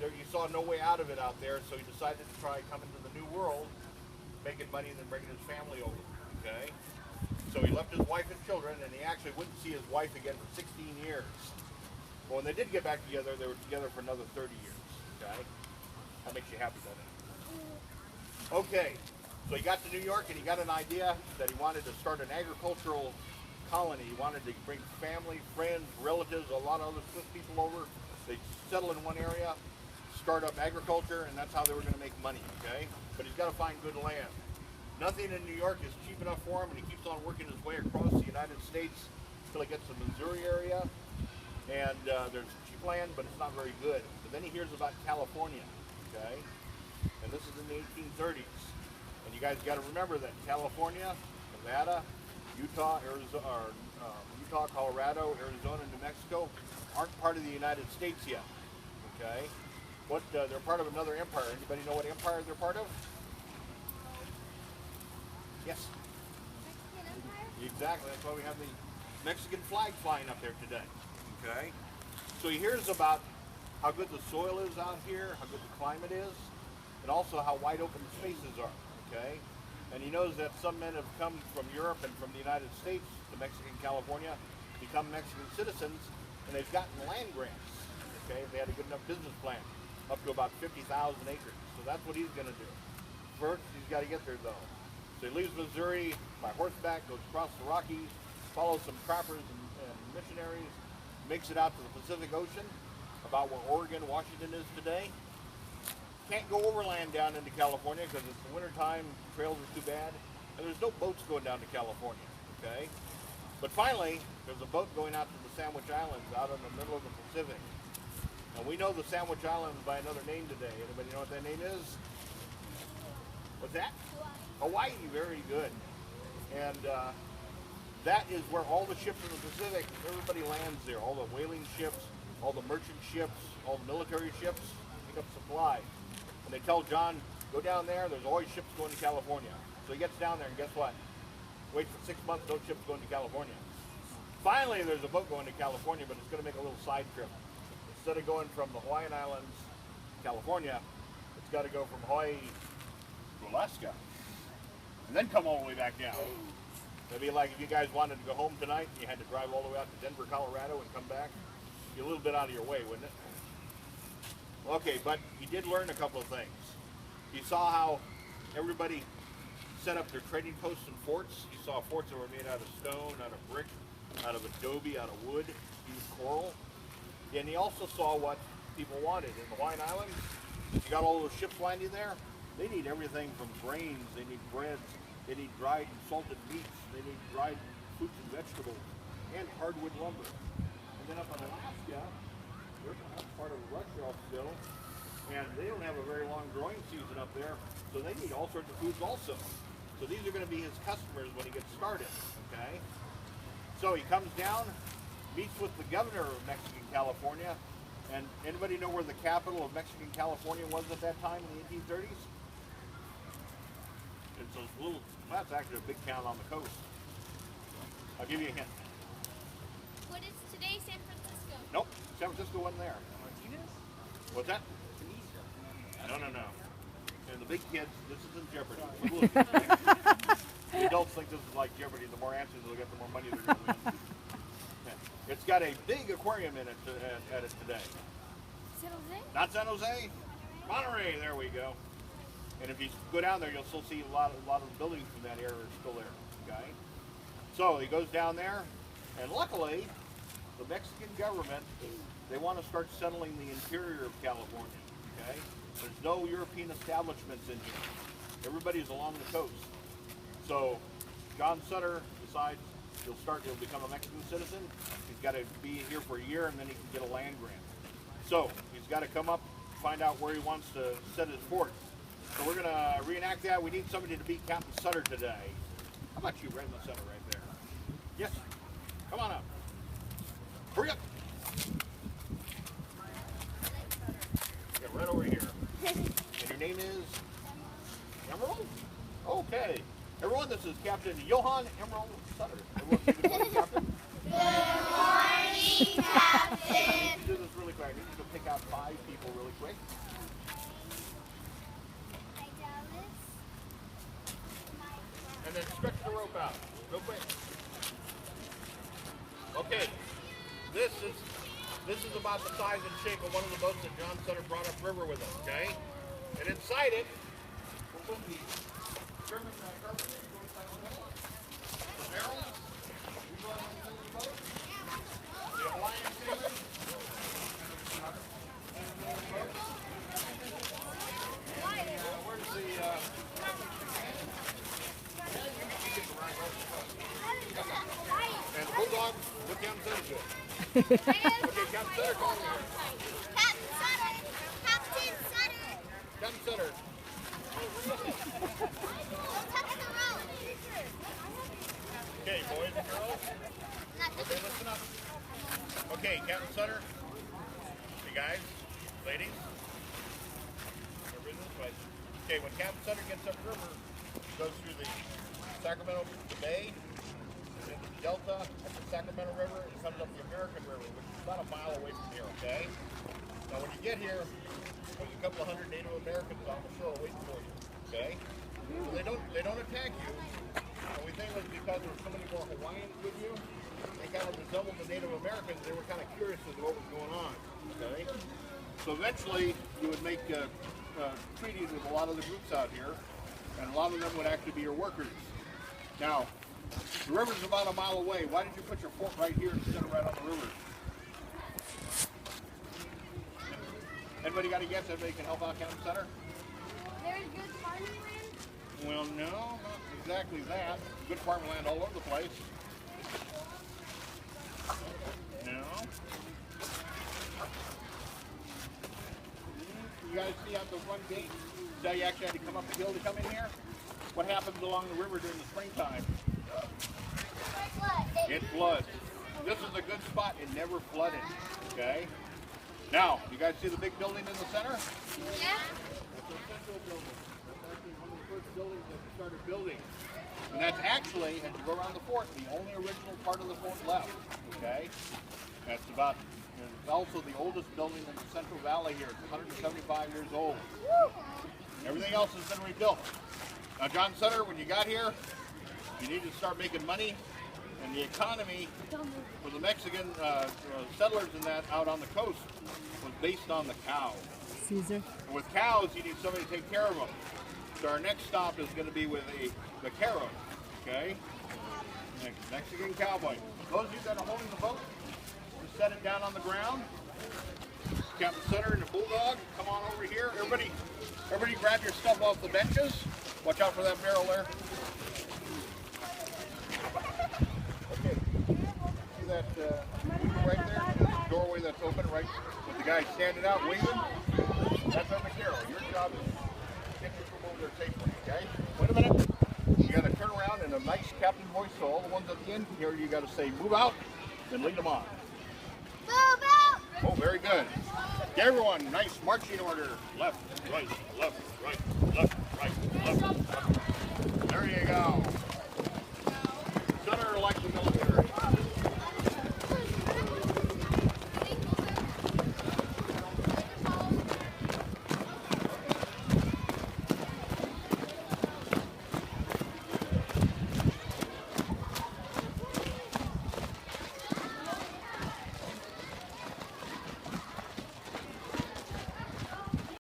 you saw no way out of it out there, so he decided to try coming to the New World, making money and then bringing his family over. Okay, so he left his wife and children, and he actually wouldn't see his wife again for 16 years. But when they did get back together, they were together for another 30 years. Okay, that makes you happy, doesn't it? Okay, so he got to New York and he got an idea that he wanted to start an agricultural colony. He wanted to bring family, friends, relatives, a lot of other Swiss people over. They'd settle in one area, start up agriculture, and that's how they were going to make money, okay? But he's got to find good land. Nothing in New York is cheap enough for him, and he keeps on working his way across the United States until he gets to the Missouri area. And there's cheap land, but it's not very good. But then he hears about California, okay? And this is in the 1830s. And you guys got to remember that California, Nevada, Utah, Utah, Colorado, Arizona, New Mexico aren't part of the United States yet, okay? They're part of another empire. Anybody know what empire they're part of? Yes? Mexican Empire? Exactly. That's why we have the Mexican flag flying up there today, okay? So he hears about how good the soil is out here, how good the climate is, and also how wide open the spaces are, okay? And he knows that some men have come from Europe and from the United States to Mexican California, become Mexican citizens, and they've gotten land grants, okay? They had a good enough business plan, up to about 50,000 acres. So that's what he's going to do. First, he's got to get there, though. So he leaves Missouri by horseback, goes across the Rockies, follows some trappers and missionaries, makes it out to the Pacific Ocean, about where Oregon, Washington is today. Can't go overland down into California because it's the wintertime, trails are too bad, and there's no boats going down to California, okay? But finally, there's a boat going out to the Sandwich Islands out in the middle of the Pacific. And we know the Sandwich Islands by another name today. Anybody know what that name is? What's that? Hawaii, very good. And that is where all the ships in the Pacific, everybody lands there. All the whaling ships, all the merchant ships, all the military ships, pick up supply. And they tell John, go down there, there's always ships going to California. So he gets down there and guess what? Wait for 6 months, no ships going to California. Finally, there's a boat going to California, but it's going to make a little side trip. Instead of going from the Hawaiian Islands to California, it's got to go from Hawaii to Alaska. And then come all the way back down. It'd be like if you guys wanted to go home tonight and you had to drive all the way out to Denver, Colorado and come back. Be a little bit out of your way, wouldn't it? Okay, but he did learn a couple of things. He saw how everybody set up their trading posts and forts. He saw forts that were made out of stone, out of brick, out of adobe, out of wood, used coral. And he also saw what people wanted. In the Hawaiian Islands, you got all those ships landing there, they need everything from grains, they need breads, they need dried and salted meats, they need dried fruits and vegetables, and hardwood lumber. And then up in Alaska, they're part of Russia still, and they don't have a very long growing season up there, so they need all sorts of foods also. So these are going to be his customers when he gets started, okay? So he comes down, meets with the governor of Mexican California, and anybody know where the capital of Mexican California was at that time in the 1830s? It's a little, well, that's actually a big town on the coast. I'll give you a hint. What is today San Francisco? Nope, San Francisco wasn't there. What's that? No. And the big kids, this isn't Jeopardy. The adults think this is like Jeopardy. The more answers they'll get, the more money they're going to win. It's got a big aquarium in it at it today. San Jose? Not San Jose? Monterey, there we go. And if you go down there, you'll still see a lot of the buildings from that area are still there, okay? So he goes down there, and luckily, the Mexican government, they want to start settling the interior of California, okay? There's no European establishments in here. Everybody's along the coast. So John Sutter decides he'll become a Mexican citizen. He's got to be here for a year, and then he can get a land grant. So he's got to come up, find out where he wants to set his fort. So we're going to reenact that. We need somebody to beat Captain Sutter today. How about you right in the center right there? Yes. Come on up. Hurry up. Get right over here. And your name is? Emerald? Okay. Everyone, this is Captain Johann Emerald Sutter. Everyone say good morning, Captain. Good morning, Captain. Do this really quick. I need you to pick out 5 people. people really quick. And then stretch the rope out, real quick. Okay, this is about the size and shape of one of the boats that John Sutter brought upriver with us, okay? And inside it, we'll put the German carpet inside the middle, the barrel, we run on the middle of the boat, the Hawaiian sailors, where's the, and the bulldog, look down the center good. Okay, Captain Sutter, call me here. Captain Sutter! Captain Sutter! Captain Sutter. Okay, boys and girls. Okay, listen up. Okay, Captain Sutter. Hey guys, ladies. Okay, when Captain Sutter gets upriver, he goes through the Sacramento Bay, into the Delta, up the Sacramento River, and comes up the American River, which is about a mile away from here, okay? Now when you get here, there's a couple of hundred Native Americans on the shore waiting for you, okay? So they don't attack you. And we think it was because there were so many more Hawaiians with you. They kind of resembled the Native Americans. They were kind of curious as to what was going on, okay? So eventually, you would make treaties with a lot of the groups out here, and a lot of them would actually be your workers. Now, the river's about a mile away. Why did you put your fort right here instead of right on the river? Anybody got a guess? Anybody can help out Captain Sutter? There's good farming land? Well, no, not exactly that. Good farming land all over the place. No. You guys see out the front gate? So you actually had to come up the hill to come in here? What happens along the river during the springtime? It floods. This is a good spot. It never flooded. Okay? Now, you guys see the big building in the center? Yeah. That's the central building. That's actually one of the first buildings that we started building. And that's actually, as you go around the fort, the only original part of the fort left. Okay? That's about, it's also the oldest building in the Central Valley here. It's 175 years old. Everything else has been rebuilt. Now, John Sutter, when you got here, you needed to start making money. And the economy for the Mexican settlers and that out on the coast was based on the cow. Caesar. And with cows, you need somebody to take care of them. So our next stop is going to be with a vaquero, okay? Mexican cowboy. Those of you that are holding the boat, just set it down on the ground. Captain Sutter and the bulldog, come on over here. Everybody grab your stuff off the benches. Watch out for that barrel there. Okay. See that right there? The doorway that's open right with the guy standing out waving? That's our vaquero. Your job is to get you from over there safely, okay? Wait a minute. You got to turn around in a nice captain voice, so all the ones at the end here, you got to say, move out, then lead them on. Move out! Oh, very good. Okay, everyone, nice marching order. Left, right, left, right, left, right, left. There you go.